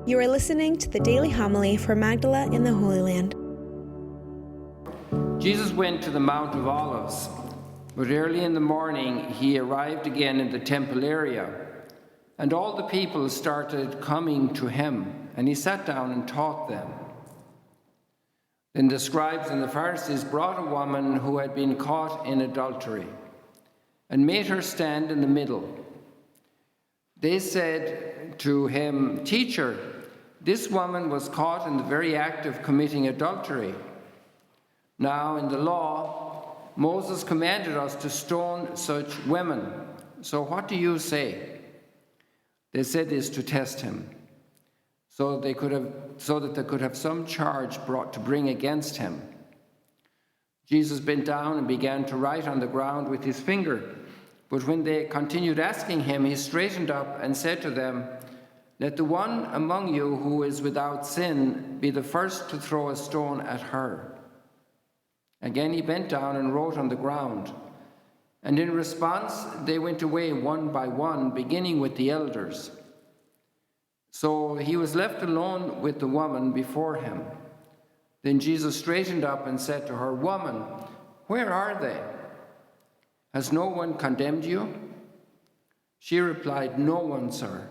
You are listening to the daily homily for Magdala in the Holy Land. Jesus went to the Mount of Olives, but early in the morning he arrived again in the temple area, and all the people started coming to him, and he sat down and taught them. Then the scribes and the Pharisees brought a woman who had been caught in adultery, and made her stand in the middle. They said to him, "Teacher, this woman was caught in the very act of committing adultery. Now, in the law, Moses commanded us to stone such women. So what do you say?" They said this to test him, so that they could have some charge brought to bring against him. Jesus bent down and began to write on the ground with his finger. But when they continued asking him, he straightened up and said to them, "Let the one among you who is without sin be the first to throw a stone at her." Again he bent down and wrote on the ground. And in response, they went away one by one, beginning with the elders. So he was left alone with the woman before him. Then Jesus straightened up and said to her, "Woman, where are they? Has no one condemned you?" She replied, "No one, sir."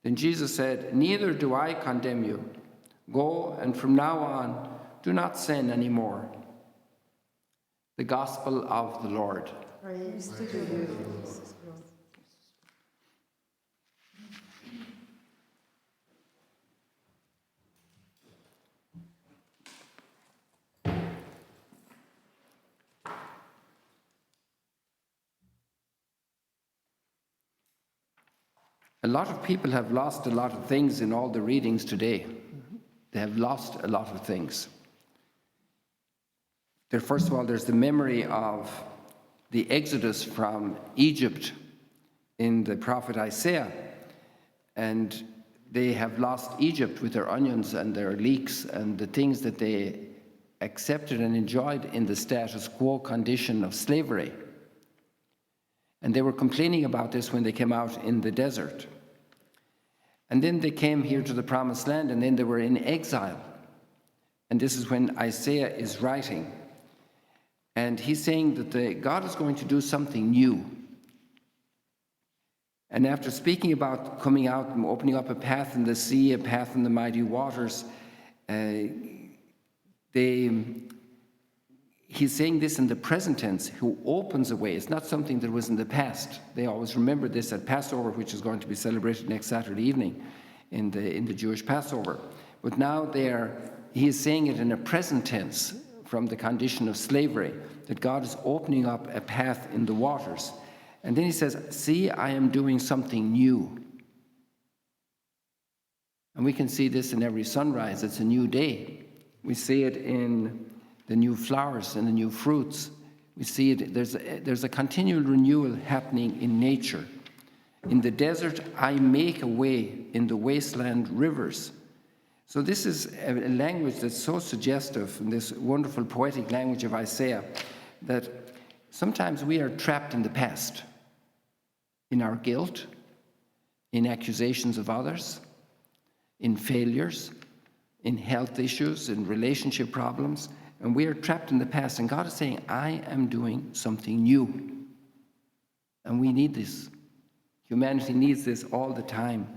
Then Jesus said, "Neither do I condemn you. Go, and from now on, do not sin anymore." The Gospel of the Lord. Praise to you, Jesus. A lot of people have lost a lot of things in all the readings today. They have lost a lot of things. First of all, there's the memory of the exodus from Egypt in the prophet Isaiah. And they have lost Egypt with their onions and their leeks and the things that they accepted and enjoyed in the status quo condition of slavery. And they were complaining about this when they came out in the desert. And then they came here to the Promised Land, and then they were in exile. And this is when Isaiah is writing. And he's saying that God is going to do something new. And after speaking about coming out and opening up a path in the sea, a path in the mighty waters, he's saying this in the present tense, who opens a way. It's not something that was in the past. They always remember this at Passover, which is going to be celebrated next Saturday evening in the Jewish Passover. But now he is saying it in a present tense from the condition of slavery, that God is opening up a path in the waters. And then he says, "See, I am doing something new." And we can see this in every sunrise. It's a new day. We see it in the new flowers and the new fruits. We see it, there's a continual renewal happening in nature. In the desert, I make a way, in the wasteland, rivers. So this is a language that's so suggestive, in this wonderful poetic language of Isaiah, that sometimes we are trapped in the past, in our guilt, in accusations of others, in failures, in health issues, in relationship problems. And we are trapped in the past, and God is saying, "I am doing something new." And we need this. Humanity needs this all the time.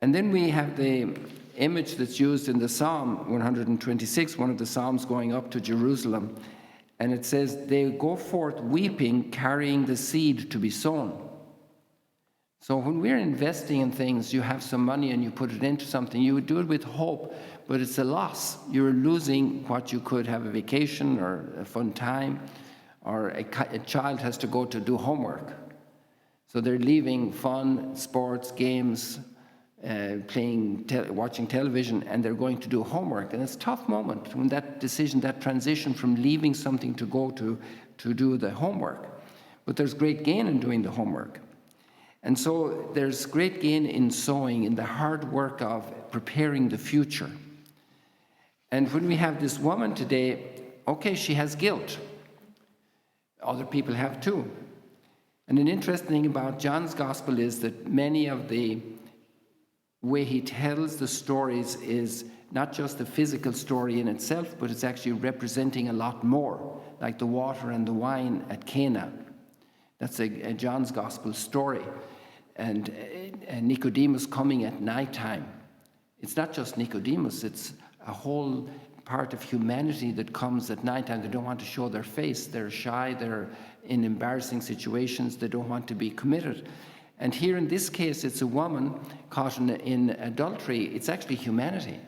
And then we have the image that's used in the Psalm 126, one of the Psalms going up to Jerusalem. And it says, "They go forth weeping, carrying the seed to be sown." So when we're investing in things, you have some money and you put it into something, you would do it with hope, but it's a loss. You're losing what you could have, a vacation or a fun time, or a child has to go to do homework. So they're leaving fun, sports, games, watching television, and they're going to do homework. And it's a tough moment when that decision, that transition from leaving something to go to do the homework. But there's great gain in doing the homework. And so there's great gain in sowing, in the hard work of preparing the future. And when we have this woman today, okay, she has guilt. Other people have too. And an interesting thing about John's gospel is that many of the way he tells the stories is not just the physical story in itself, but it's actually representing a lot more, like the water and the wine at Cana. That's a John's Gospel story. And Nicodemus coming at nighttime. It's not just Nicodemus, it's a whole part of humanity that comes at nighttime. They don't want to show their face, they're shy, they're in embarrassing situations, they don't want to be committed. And here in this case, it's a woman caught in adultery. It's actually humanity.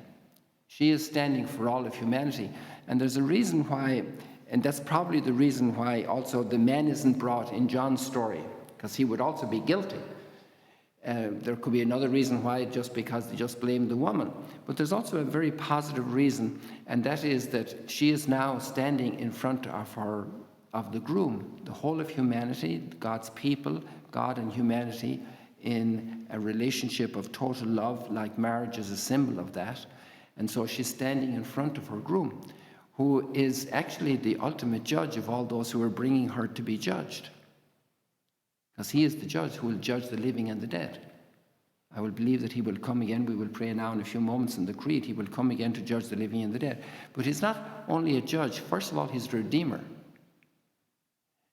She is standing for all of humanity. And there's a reason why, and that's probably the reason why also the man isn't brought in John's story, because he would also be guilty. There could be another reason why, just because they just blame the woman. But there's also a very positive reason, and that is that she is now standing in front of the groom, the whole of humanity, God's people, God and humanity, in a relationship of total love, like marriage is a symbol of that. And so she's standing in front of her groom, who is actually the ultimate judge of all those who are bringing her to be judged. Because he is the judge who will judge the living and the dead. I will believe that he will come again. We will pray now in a few moments in the Creed. He will come again to judge the living and the dead. But he's not only a judge. First of all, he's the Redeemer.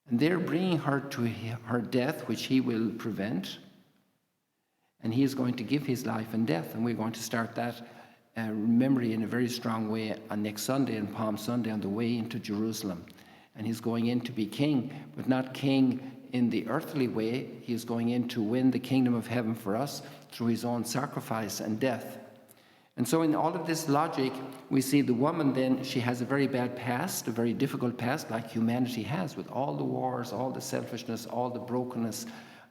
And they're bringing her to her death, which he will prevent. And he is going to give his life and death. And we're going to start that memory in a very strong way on next Sunday, and Palm Sunday, on the way into Jerusalem. And he's going in to be king, but not king in the earthly way. He is going in to win the kingdom of heaven for us through his own sacrifice and death. And so in all of this logic, we see the woman then, she has a very bad past, a very difficult past, like humanity has, with all the wars, all the selfishness, all the brokenness,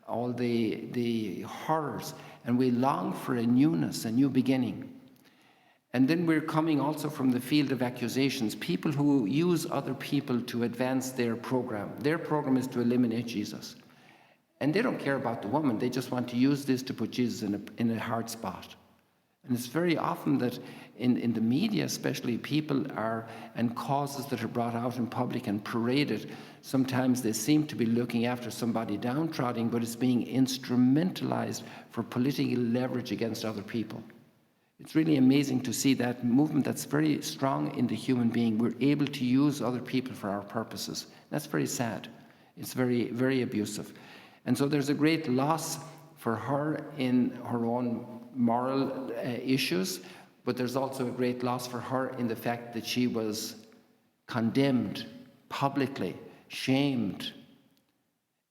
all the horrors. And we long for a newness, a new beginning. And then we're coming also from the field of accusations, people who use other people to advance their program. Their program is to eliminate Jesus. And they don't care about the woman. They just want to use this to put Jesus in a hard spot. And it's very often that in the media especially, people are, and causes that are brought out in public and paraded, sometimes they seem to be looking after somebody downtrodden, but it's being instrumentalized for political leverage against other people. It's really amazing to see that movement that's very strong in the human being. We're able to use other people for our purposes. That's very sad. It's very, very abusive. And so there's a great loss for her in her own moral issues, but there's also a great loss for her in the fact that she was condemned publicly, shamed,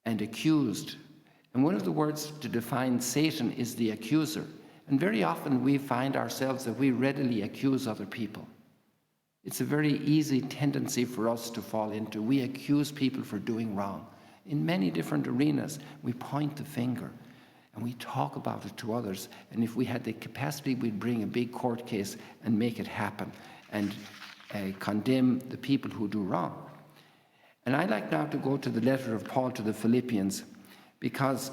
and accused. And one of the words to define Satan is the accuser. And very often we find ourselves that we readily accuse other people. It's a very easy tendency for us to fall into. We accuse people for doing wrong. In many different arenas, we point the finger and we talk about it to others. And if we had the capacity, we'd bring a big court case and make it happen and condemn the people who do wrong. And I'd like now to go to the letter of Paul to the Philippians, because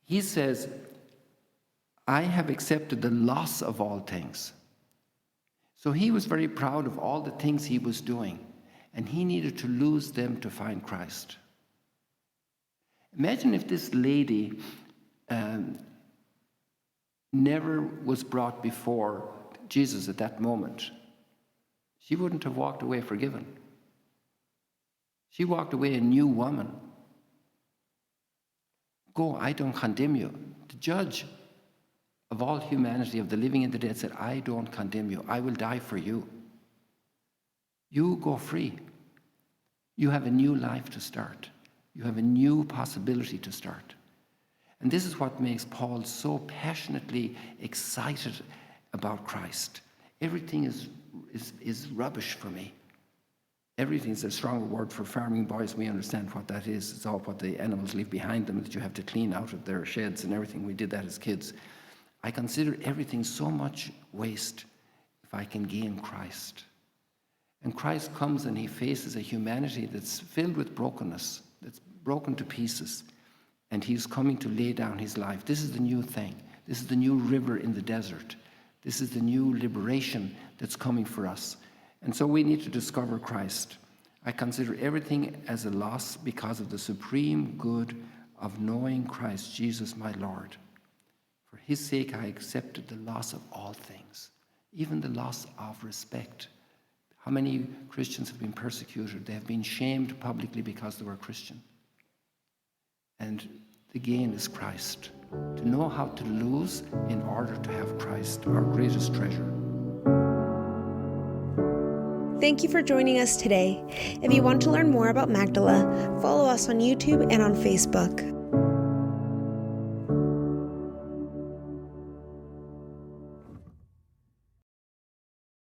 he says, I have accepted the loss of all things. So he was very proud of all the things he was doing, and he needed to lose them to find Christ. Imagine if this lady never was brought before Jesus at that moment. She wouldn't have walked away forgiven. She walked away a new woman. Go, I don't condemn you. The judge of all humanity, of the living and the dead, said, I don't condemn you. I will die for you. You go free. You have a new life to start. You have a new possibility to start. And this is what makes Paul so passionately excited about Christ. Everything is rubbish for me. Everything is a stronger word for farming boys. We understand what that is. It's all what the animals leave behind them that you have to clean out of their sheds and everything. We did that as kids. I consider everything so much waste if I can gain Christ. And Christ comes and he faces a humanity that's filled with brokenness, that's broken to pieces. And he's coming to lay down his life. This is the new thing. This is the new river in the desert. This is the new liberation that's coming for us. And so we need to discover Christ. I consider everything as a loss because of the supreme good of knowing Christ Jesus my Lord. For his sake I accepted the loss of all things, even the loss of respect. How many Christians have been persecuted? They have been shamed publicly because they were Christian. And the gain is Christ. To know how to lose in order to have Christ, our greatest treasure. Thank you for joining us today. If you want to learn more about Magdala, follow us on YouTube and on Facebook.